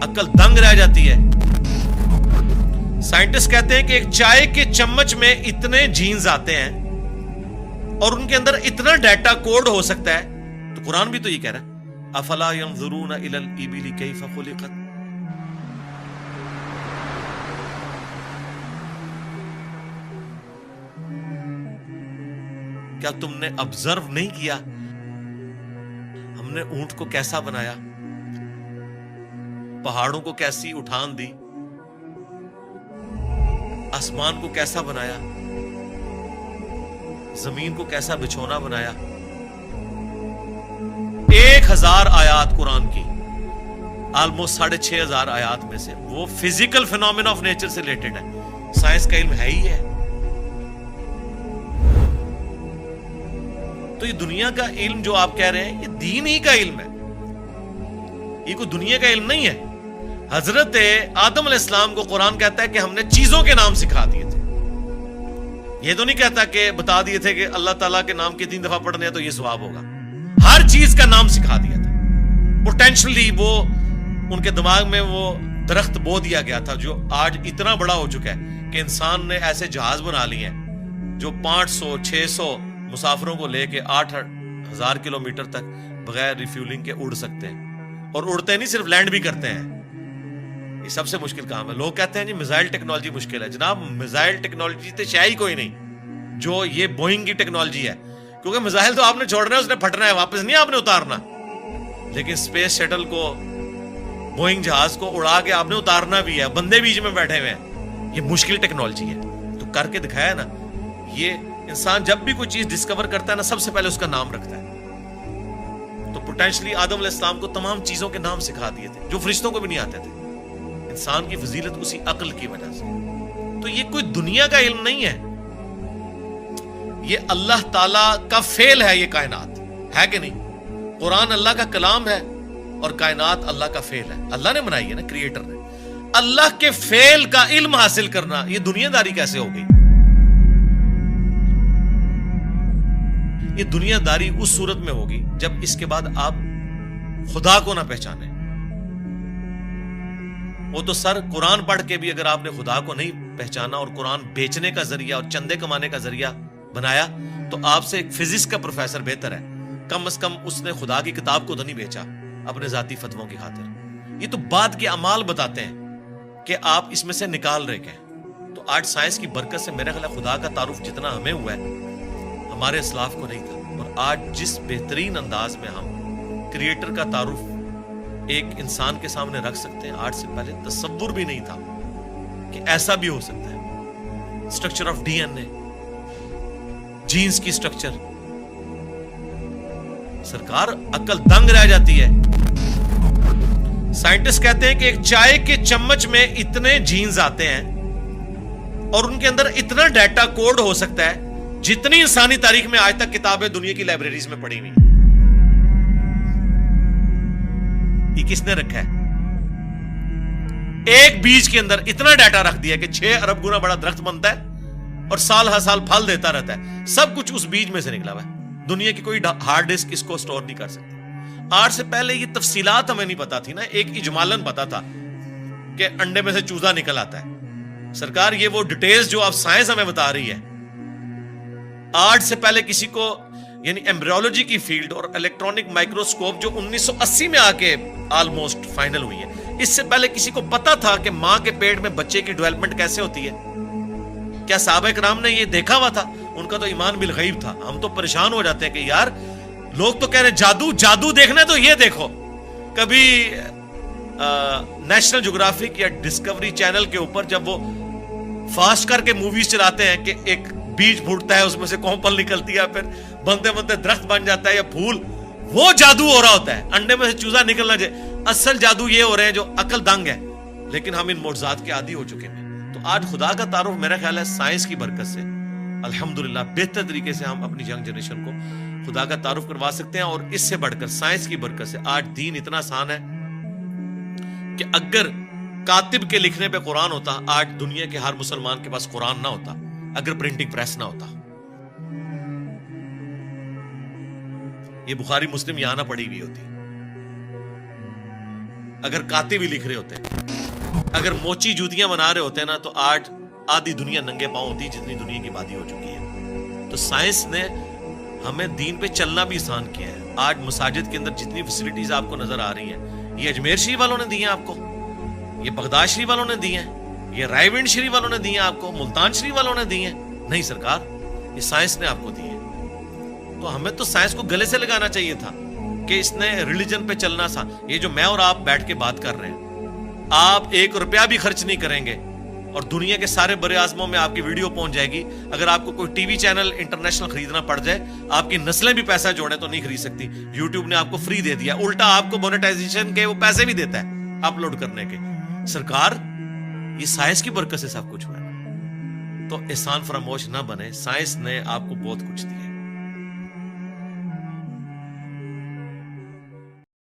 عقل دنگ رہ جاتی ہے. سائنٹسٹ کہتے ہیں کہ ایک چائے کے چمچ میں اتنے جینز آتے ہیں اور ان کے اندر اتنا ڈیٹا کوڈ ہو سکتا ہے. تو قرآن بھی تو یہ کہہ رہا ہے افلا ينظرون الى الابل كيف خلقت. کیا تم نے آبزرو نہیں کیا ہم نے اونٹ کو کیسا بنایا, پہاڑوں کو کیسی اٹھان دی, آسمان کو کیسا بنایا, زمین کو کیسا بچھونا بنایا. 1000 آیات قرآن کی, آلموسٹ 6500 آیات میں سے وہ فزیکل فینومینا آف نیچر سے ریلیٹڈ ہے. سائنس کا علم ہے ہی ہے. تو یہ دنیا کا علم جو آپ کہہ رہے ہیں یہ دین ہی کا علم ہے, یہ کوئی دنیا کا علم نہیں ہے. حضرت آدم علیہ السلام کو قرآن کہتا ہے کہ ہم نے چیزوں کے نام سکھا دیے تھے. یہ تو نہیں کہتا کہ بتا دیے تھے کہ اللہ تعالیٰ کے نام کے 3 دفعہ پڑھنے ہیں تو یہ ثواب ہوگا. ہر چیز کا نام سکھا دیا تھا. پوٹینشلی وہ ان کے دماغ میں وہ درخت بو دیا گیا تھا جو آج اتنا بڑا ہو چکا ہے کہ انسان نے ایسے جہاز بنا لیے ہیں جو 500-600 مسافروں کو لے کے 8000 کلومیٹر تک بغیر ریفیولنگ کے اڑ سکتے ہیں. اور اڑتے نہیں, صرف لینڈ بھی کرتے ہیں. یہ سب سے مشکل کام ہے. لوگ کہتے ہیں جی میزائل ٹیکنالوجی مشکل ہے. جناب میزائل ٹیکنالوجی تو شاید ہی کوئی نہیں جو یہ بوئنگ کی ٹیکنالوجی ہے, کیونکہ میزائل تو آپ نے چھوڑنا ہے, اس نے پھٹنا ہے, واپس نہیں آپ نے اتارنا. لیکن اسپیس شٹل کو, بوئنگ جہاز کو اڑا کے آپ نے اتارنا بھی ہے, بندے بیچ میں بیٹھے ہوئے ہیں. یہ مشکل ٹیکنالوجی ہے. تو کر کے دکھایا نا. یہ انسان جب بھی کوئی چیز ڈسکور کرتا ہے نا, سب سے پہلے اس کا نام رکھتا ہے. تو پوٹینشلی آدم علیہ السلام کو تمام چیزوں کے نام سکھا دیے تھے جو فرشتوں کو بھی نہیں آتے تھے. انسان کی فضیلت اسی عقل کی وجہ سے. تو یہ کوئی دنیا کا علم نہیں ہے, یہ اللہ تعالی کا فعل ہے. یہ کائنات ہے کہ نہیں؟ قرآن اللہ کا کلام ہے اور کائنات اللہ کا فعل ہے. اللہ نے بنائی ہے نا, کریٹر نے. اللہ کے فعل کا علم حاصل کرنا یہ دنیا داری کیسے ہو گئی؟ یہ دنیا داری اس صورت میں ہوگی جب اس کے بعد آپ خدا کو نہ پہچانیں. وہ تو سر قرآن پڑھ کے بھی اگر آپ نے خدا کو نہیں پہچانا اور قرآن بیچنے کا ذریعہ اور چندے کمانے کا ذریعہ بنایا تو آپ سے ایک فزکس کا پروفیسر بہتر ہے. کم از کم اس نے خدا کی کتاب کو تو نہیں بیچا اپنے ذاتی فتووں کی خاطر. یہ تو بعد کے اعمال بتاتے ہیں کہ آپ اس میں سے نکال رہے ہیں. تو آج سائنس کی برکت سے میرے خیال خدا کا تعارف جتنا ہمیں ہوا ہے ہمارے اسلاف کو نہیں تھا. اور آج جس بہترین انداز میں ہم کریٹر کا تعارف ایک انسان کے سامنے رکھ سکتے ہیں, آج سے پہلے تصور بھی نہیں تھا کہ ایسا بھی ہو سکتا ہے. Structure of D N A, genes کی اسٹرکچر, سرکار عقل دنگ رہ جاتی ہے. سائنٹسٹ کہتے ہیں کہ ایک چائے کے چمچ میں اتنے جینز آتے ہیں اور ان کے اندر اتنا ڈیٹا کوڈ ہو سکتا ہے جتنی انسانی تاریخ میں آج تک کتابیں دنیا کی لائبریریز میں پڑھی ہوئی. یہ کس نے رکھا ہے؟ ایک بیج کے اندر اتنا ڈیٹا رکھ دیا کہ 6 ارب گنا بڑا درخت بنتا ہے اور سال ہر سال پھل دیتا رہتا ہے. سب کچھ اس بیج میں سے نکلا ہوا ہے. دنیا کی کوئی ہارڈ ڈسک اس کو سٹور نہیں کر سکتی. آج سے پہلے یہ تفصیلات ہمیں نہیں پتا تھی نا. ایک اجمالن پتا تھا کہ انڈے میں سے چوزا نکل آتا ہے. سرکار یہ وہ ڈیٹیلز جو اب سائنس ہمیں بتا رہی ہے, آج سے پہلے کسی کو, یعنی ایمبریولوجی کی فیلڈ اور الیکٹرانک مائکروسکوپ جو 1980 میں آ کے آلموسٹ فائنل ہوئی ہے, اس سے پہلے کسی کو پتا تھا کہ ماں کے پیٹ میں بچے کی ڈیولپمنٹ کیسے ہوتی ہے؟ کیا صحابہ کرام نے یہ دیکھا ہوا تھا؟ ان کا تو ایمان بالغیب تھا. ہم تو پریشان ہو جاتے ہیں کہ یار لوگ تو کہہ رہے ہیں جادو دیکھنا ہے تو یہ دیکھو. کبھی نیشنل جغرافک یا ڈسکوری چینل کے اوپر جب وہ فاسٹ کر کے موویز چلاتے ہیں کہ ایک بیج پھوٹتا ہے, اس میں سے کومپل نکلتی ہے, پھر بنتے بنتے درخت بن جاتا ہے یا پھول, وہ جادو ہو رہا ہوتا ہے. انڈے میں سے چوزا نکلنا چاہیے. اصل جادو یہ ہو رہے ہیں جو عقل دنگ ہے, لیکن ہم ان معجزات کے عادی ہو چکے ہیں. تو آج خدا کا تعارف میرا خیال ہے سائنس کی برکت سے الحمدللہ بہتر طریقے سے ہم اپنی ینگ جنریشن کو خدا کا تعارف کروا سکتے ہیں. اور اس سے بڑھ کر سائنس کی برکت سے آج دین اتنا آسان ہے کہ اگر کاتب کے لکھنے پہ قرآن ہوتا, آج دنیا کے ہر مسلمان کے پاس قرآن نہ ہوتا اگر پرنٹنگ پریس نہ ہوتا. یہ بخاری مسلم یہاں نہ پڑھی ہوئی ہوتی. اگر کاتب بھی لکھ رہے ہوتے, اگر موچی جوتیاں بنا رہے ہوتے نا, تو آج آدھی دنیا ننگے پاؤں ہوتی جتنی دنیا کی آبادی ہو چکی ہے. تو سائنس نے ہمیں دین پہ چلنا بھی آسان کیا ہے. آج مساجد کے اندر جتنی فیسلٹیز آپ کو نظر آ رہی ہیں, یہ اجمیر شریف والوں نے دی ہیں آپ کو, یہ بغداد شریف والوں نے دی ہیں, یہ رائے ونڈ شریف والوں نے دی ہیں آپ کو, ملتان شریف والوں نے دی ہیں. نہیں سرکار, یہ سائنس نے آپ کو دی ہے. تو ہمیں تو سائنس کو گلے سے لگانا چاہیے تھا کہ اس نے ریلیجن پہ چلنا سا. یہ جو میں اور آپ بیٹھ کے بات کر رہے ہیں, آپ 1 روپیہ بھی خرچ نہیں کریں گے اور دنیا کے سارے بر اعظموں میں آپ کی ویڈیو پہنچ جائے گی. اگر آپ کو کوئی ٹی وی چینل انٹرنیشنل خریدنا پڑ جائے, آپ کی نسلیں بھی پیسہ جوڑیں تو نہیں خرید سکتی. یوٹیوب نے آپ کو فری دے دیا, الٹا آپ کو مونیٹائزیشن کے وہ پیسے بھی دیتا ہے اپلوڈ کرنے کے. سرکار, یہ سائنس کی برکت سے سب کچھ ہوا ہے. تو احسان فراموش نہ بنے, سائنس نے آپ کو بہت کچھ دیا.